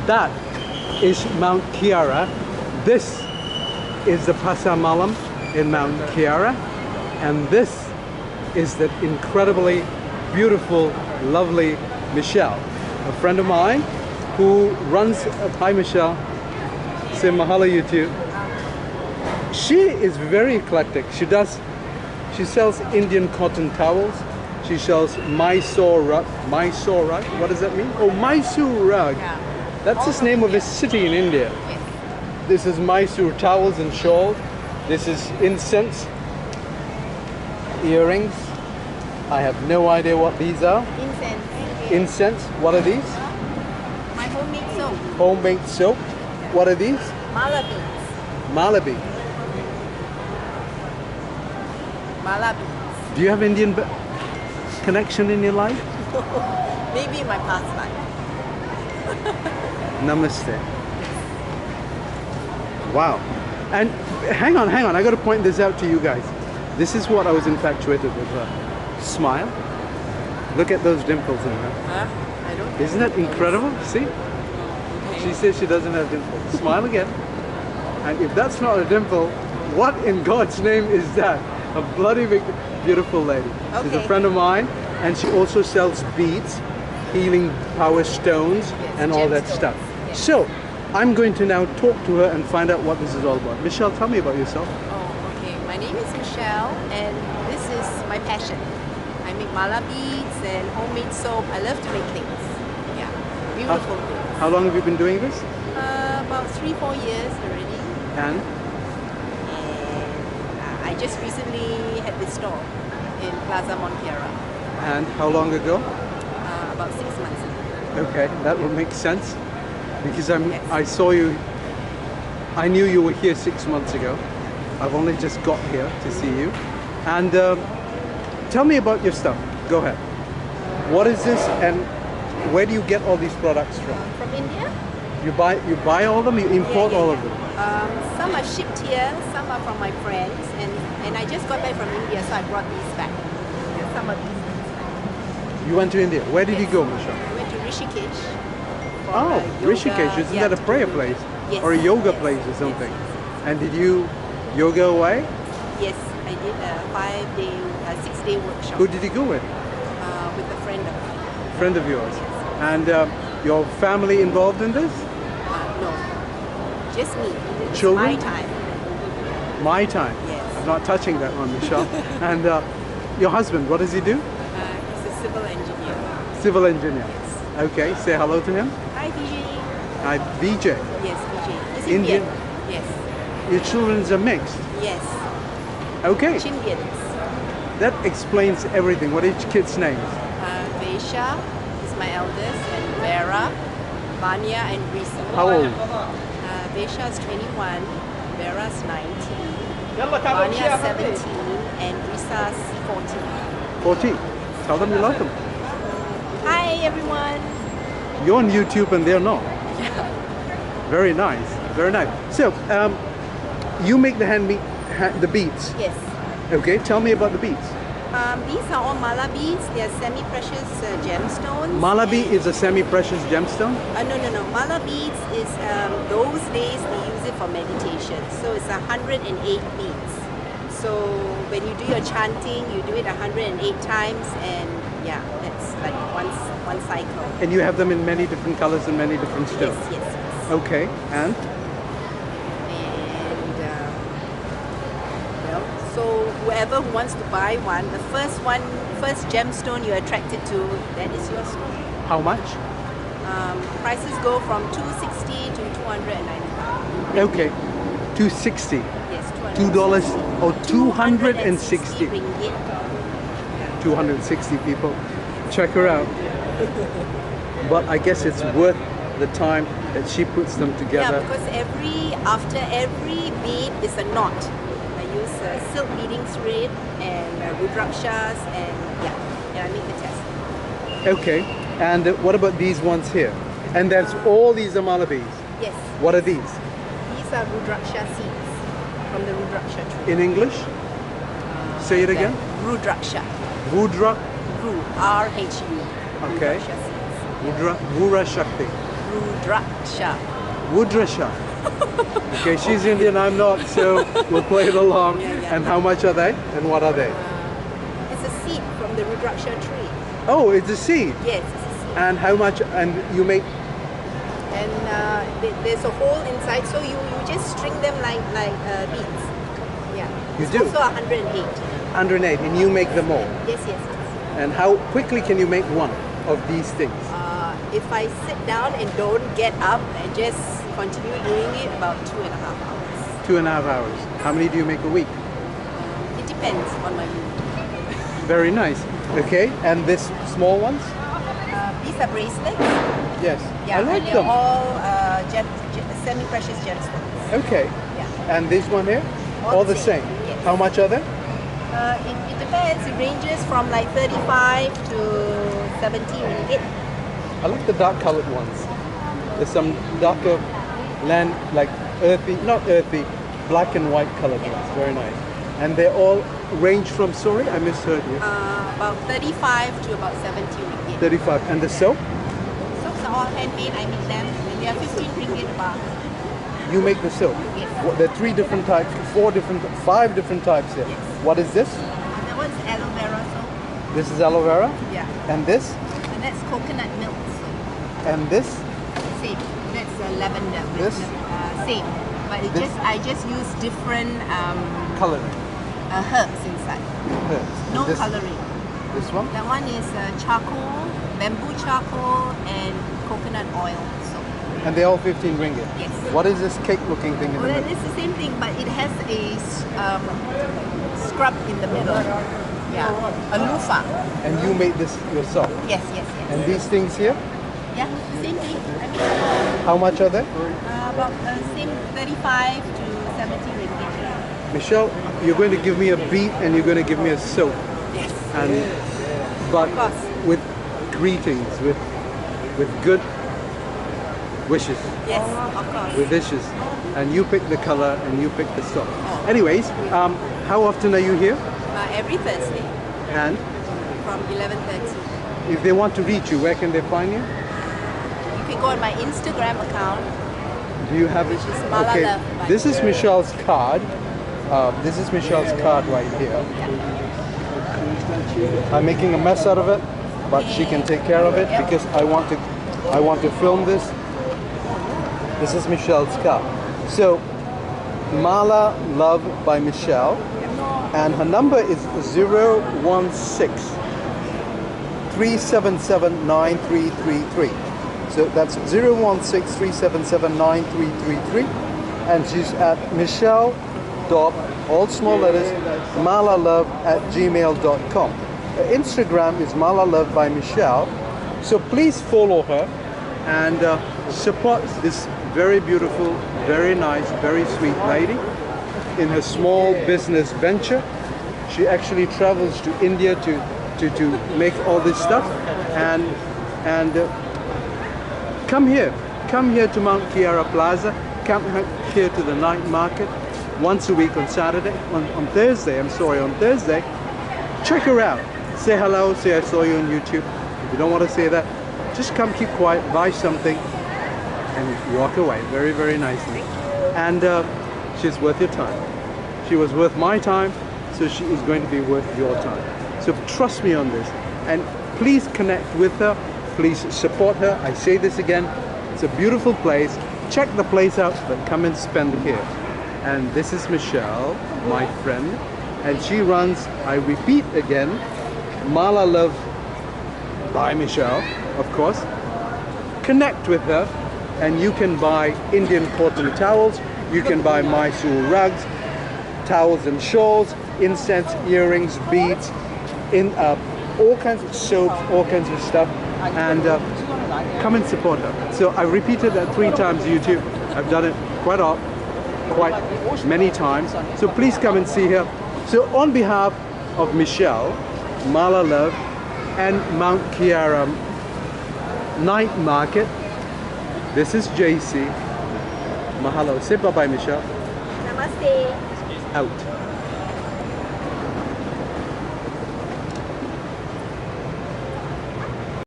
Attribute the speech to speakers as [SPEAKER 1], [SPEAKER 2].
[SPEAKER 1] That is Mount Kiara. This is the Pasar Malam in Mount Kiara. And this is the incredibly beautiful, lovely Michelle, a friend of mine who runs, hi Michelle, say mahalo you too. She is very eclectic. She sells Indian cotton towels. She sells Mysore rug. Mysore rug? What does that mean? Oh, Mysore rug.
[SPEAKER 2] Yeah.
[SPEAKER 1] That's the name of a city in India.
[SPEAKER 2] Yes.
[SPEAKER 1] This is Mysore towels and shawls. This is incense. Earrings. I have no idea what these are.
[SPEAKER 2] Incense.
[SPEAKER 1] Incense. What are these?
[SPEAKER 2] My homemade soap.
[SPEAKER 1] Homemade soap. What are these?
[SPEAKER 2] Mala beads.
[SPEAKER 1] Malabi.
[SPEAKER 2] Mala beads.
[SPEAKER 1] Do you have Indian connection in your life?
[SPEAKER 2] Maybe in my past life.
[SPEAKER 1] Namaste. Wow. And hang on, I got to point this out to you guys. This is what I was infatuated with her. Smile. Look at those dimples in her.
[SPEAKER 2] Huh? I don't.
[SPEAKER 1] Isn't that incredible? See?
[SPEAKER 2] Okay.
[SPEAKER 1] She says she doesn't have dimples. Smile again. And if that's not a dimple, what in God's name is that? A bloody big, beautiful lady. She's a
[SPEAKER 2] Okay.
[SPEAKER 1] friend of mine, and she also sells beads, healing power stones,
[SPEAKER 2] Yes,
[SPEAKER 1] and all that
[SPEAKER 2] gemstones.
[SPEAKER 1] stuff.
[SPEAKER 2] Yes.
[SPEAKER 1] So, I'm going to now talk to her and find out what this is all about. Michelle, tell me about yourself.
[SPEAKER 2] Oh, okay. My name is Michelle, and this is my passion. I make mala beads and homemade soap. I love to make things. Yeah, beautiful things.
[SPEAKER 1] How long have you been doing this?
[SPEAKER 2] About 3-4 years already.
[SPEAKER 1] And
[SPEAKER 2] And I just recently had this store in Plaza Mont.
[SPEAKER 1] and how long ago?
[SPEAKER 2] About 6 months ago.
[SPEAKER 1] Okay, that would make sense because
[SPEAKER 2] Yes.
[SPEAKER 1] I saw you. I knew you were here 6 months ago. I've only just got here to see you. And tell me about your stuff. Go ahead. What is this, and where do you get all these products from?
[SPEAKER 2] From India?
[SPEAKER 1] You buy all of them. You import
[SPEAKER 2] Yeah,
[SPEAKER 1] all
[SPEAKER 2] yeah,
[SPEAKER 1] of them.
[SPEAKER 2] Some are shipped here, some are from my friends, and I just got back from India, so I brought these back. Yeah, some of these things back.
[SPEAKER 1] You went to India. Where did you
[SPEAKER 2] Yes.
[SPEAKER 1] go, Michelle?
[SPEAKER 2] I went to Rishikesh. for,
[SPEAKER 1] Oh,
[SPEAKER 2] yoga.
[SPEAKER 1] Rishikesh. Isn't
[SPEAKER 2] Yeah,
[SPEAKER 1] that a
[SPEAKER 2] to
[SPEAKER 1] prayer
[SPEAKER 2] do-
[SPEAKER 1] place
[SPEAKER 2] Yes,
[SPEAKER 1] or a yoga
[SPEAKER 2] yes,
[SPEAKER 1] place or
[SPEAKER 2] yes,
[SPEAKER 1] something?
[SPEAKER 2] yes.
[SPEAKER 1] And did you yoga away?
[SPEAKER 2] Yes, I did a 5-day, 6-day workshop
[SPEAKER 1] Who did you go with?
[SPEAKER 2] with a friend of mine.
[SPEAKER 1] Friend of yours. And your family involved in this?
[SPEAKER 2] No, just me. It's
[SPEAKER 1] Children?
[SPEAKER 2] my time.
[SPEAKER 1] My time.
[SPEAKER 2] Yes.
[SPEAKER 1] I'm not touching that one, Michelle. And your husband, what does he do?
[SPEAKER 2] He's a civil engineer.
[SPEAKER 1] Civil engineer.
[SPEAKER 2] Yes.
[SPEAKER 1] Okay, say hello to him.
[SPEAKER 2] Hi, DJ.
[SPEAKER 1] Hi, VJ.
[SPEAKER 2] Yes, DJ. He's
[SPEAKER 1] Indian?
[SPEAKER 2] Indian. Yes.
[SPEAKER 1] Your children are mixed.
[SPEAKER 2] Yes.
[SPEAKER 1] Okay,
[SPEAKER 2] Chindians.
[SPEAKER 1] that explains everything. What are your kids' names?
[SPEAKER 2] Vesha is my eldest, and Vera, Vanya, and Risa.
[SPEAKER 1] How old?
[SPEAKER 2] Vesha is 21, Vera's 19, Vanya 17, and Risa's 14.
[SPEAKER 1] 14. Tell them you love them.
[SPEAKER 2] Hi, everyone.
[SPEAKER 1] You're on YouTube and they're not. Very nice. Very nice. So, you make the beads.
[SPEAKER 2] Yes.
[SPEAKER 1] Okay, tell me about the beads.
[SPEAKER 2] These are all mala beads. They are semi-precious gemstones.
[SPEAKER 1] Malabi
[SPEAKER 2] and-
[SPEAKER 1] is a semi-precious gemstone.
[SPEAKER 2] No. Mala beads is those days they use it for meditation. So it's 108 beads. So when you do your chanting, you do it 108 times, and yeah, that's like one cycle.
[SPEAKER 1] And you have them in many different colors and many different stones.
[SPEAKER 2] Yes.
[SPEAKER 1] Okay, and
[SPEAKER 2] And well, so whoever wants to buy one, the first gemstone you're attracted to, that is your stone.
[SPEAKER 1] how much?
[SPEAKER 2] Prices go from $260 to $295.
[SPEAKER 1] Okay, 260.
[SPEAKER 2] Yes,
[SPEAKER 1] $2 or 260.
[SPEAKER 2] ringgit.
[SPEAKER 1] 260 people. Check her out. But I guess it's worth the time that she puts them
[SPEAKER 2] Yeah,
[SPEAKER 1] together.
[SPEAKER 2] because after every bead is a knot. I use silk beading thread and rudrakshas, and I make the test.
[SPEAKER 1] Okay, and what about these ones here? And that's all these are malabis.
[SPEAKER 2] Yes.
[SPEAKER 1] What are these?
[SPEAKER 2] These are rudraksha seeds from the rudraksha tree.
[SPEAKER 1] In English? Say it again.
[SPEAKER 2] Rudraksha.
[SPEAKER 1] Rudra.
[SPEAKER 2] Ru. R-H-U.
[SPEAKER 1] Okay.
[SPEAKER 2] Rudraksha seeds.
[SPEAKER 1] Rudra. Vura Shakti.
[SPEAKER 2] Rudraksha.
[SPEAKER 1] Rudraksha. Okay, she's Indian, I'm not, so we'll play it along.
[SPEAKER 2] Yeah.
[SPEAKER 1] And how much are they? And what are they?
[SPEAKER 2] It's a seed from the Rudraksha tree.
[SPEAKER 1] Oh, it's a seed.
[SPEAKER 2] Yes, it's a seed.
[SPEAKER 1] And how much? And you make?
[SPEAKER 2] And there's a hole inside, so you just string them like beads. Yeah.
[SPEAKER 1] You
[SPEAKER 2] It's
[SPEAKER 1] do?
[SPEAKER 2] also 108.
[SPEAKER 1] 108, and you make them all.
[SPEAKER 2] Yes.
[SPEAKER 1] And how quickly can you make one of these things?
[SPEAKER 2] If I sit down and don't get up and just continue doing it, about 2.5 hours.
[SPEAKER 1] 2.5 hours. How many do you make a week?
[SPEAKER 2] It depends on my mood.
[SPEAKER 1] Very nice. Okay, and this small ones?
[SPEAKER 2] These are bracelets.
[SPEAKER 1] Yes,
[SPEAKER 2] Yeah,
[SPEAKER 1] I like
[SPEAKER 2] and they're
[SPEAKER 1] them.
[SPEAKER 2] all semi-precious gemstones.
[SPEAKER 1] Okay,
[SPEAKER 2] Yeah.
[SPEAKER 1] and this one here? All the same.
[SPEAKER 2] Yes.
[SPEAKER 1] How much are they?
[SPEAKER 2] It depends. It ranges from like 35 to 70 ringgit.
[SPEAKER 1] I like the dark colored ones. There's some darker land, like earthy, not earthy, black and white colored ones. Very nice. And they all range from, sorry, I misheard you.
[SPEAKER 2] About 35 to about 70 ringgit.
[SPEAKER 1] 35. And the soap?
[SPEAKER 2] Soaps are all handmade. I make them. And they are 15 ringgit a bar.
[SPEAKER 1] You make the soap?
[SPEAKER 2] Yes.
[SPEAKER 1] There are 3 different types, 5 different types here.
[SPEAKER 2] Yes.
[SPEAKER 1] What is this?
[SPEAKER 2] That one's aloe vera soap.
[SPEAKER 1] This is aloe vera?
[SPEAKER 2] Yeah.
[SPEAKER 1] And this?
[SPEAKER 2] And that's coconut milk soap.
[SPEAKER 1] And this?
[SPEAKER 2] Same. That's lavender.
[SPEAKER 1] This?
[SPEAKER 2] Same. But I just use different
[SPEAKER 1] Coloring.
[SPEAKER 2] herbs inside.
[SPEAKER 1] Herbs.
[SPEAKER 2] No
[SPEAKER 1] This-
[SPEAKER 2] coloring.
[SPEAKER 1] This one?
[SPEAKER 2] That one is charcoal, bamboo charcoal, and coconut oil soap.
[SPEAKER 1] And they're all 15 ringgit?
[SPEAKER 2] Yes.
[SPEAKER 1] What is this cake looking thing in
[SPEAKER 2] Well,
[SPEAKER 1] the middle?
[SPEAKER 2] it's the same thing, but it has a scrub in the middle. Yeah, a loofah.
[SPEAKER 1] And you made this yourself?
[SPEAKER 2] Yes.
[SPEAKER 1] And these things here?
[SPEAKER 2] Yeah, same thing. I mean,
[SPEAKER 1] How much are they?
[SPEAKER 2] about same 35 to 70 ringgit.
[SPEAKER 1] Michelle, you're going to give me a beat and you're going to give me a soap.
[SPEAKER 2] Yes.
[SPEAKER 1] And but
[SPEAKER 2] Of course.
[SPEAKER 1] with greetings, with good wishes,
[SPEAKER 2] Yes, of course.
[SPEAKER 1] with wishes. And you pick the color and you pick the soap. Anyways, how often are you here?
[SPEAKER 2] Every Thursday
[SPEAKER 1] And
[SPEAKER 2] from 11:30.
[SPEAKER 1] if they want to reach you, where can they find you?
[SPEAKER 2] You can go on my Instagram account.
[SPEAKER 1] Do you have it?
[SPEAKER 2] Which is Malam.
[SPEAKER 1] Okay, this is Michelle's card. This is Michelle's card right here. I'm making a mess out of it, but she can take care of it because I want to film this. This is Michelle's card. So, Mala Love by Michelle, and her number is 016 377 9333. So that's 016 377 9333, and she's at Michelle dot, all small letters, malalove@gmail.com. Her Instagram is malalove by Michelle. So please follow her and support this very beautiful, very nice, very sweet lady in her small business venture. She actually travels to India to make all this stuff, and come here to Mount Kiara Plaza, come here to the night market once a week on Saturday, on Thursday, on Thursday. Check her out, say hello, say I saw you on YouTube. If you don't want to say that, just come, keep quiet, buy something and walk away very, very nicely. And she's worth your time. She was worth my time, so she is going to be worth your time. So trust me on this, and please connect with her, please support her. I say this again, it's a beautiful place. Check the place out, but come and spend here. And this is Michelle, my friend, and she runs, I repeat again, Mala Love by Michelle, of course. Connect with her, and you can buy Indian cotton towels, you can buy Mysore rugs, towels and shawls, incense, earrings, beads, all kinds of soaps, all kinds of stuff, and come and support her. So I repeated that 3 times YouTube. I've done it quite many times. So please come and see her. So on behalf of Michelle, Mala Love, and Mount Kiara Night Market, this is JC. Mahalo. Say bye-bye, Michelle.
[SPEAKER 2] Namaste.
[SPEAKER 1] Out.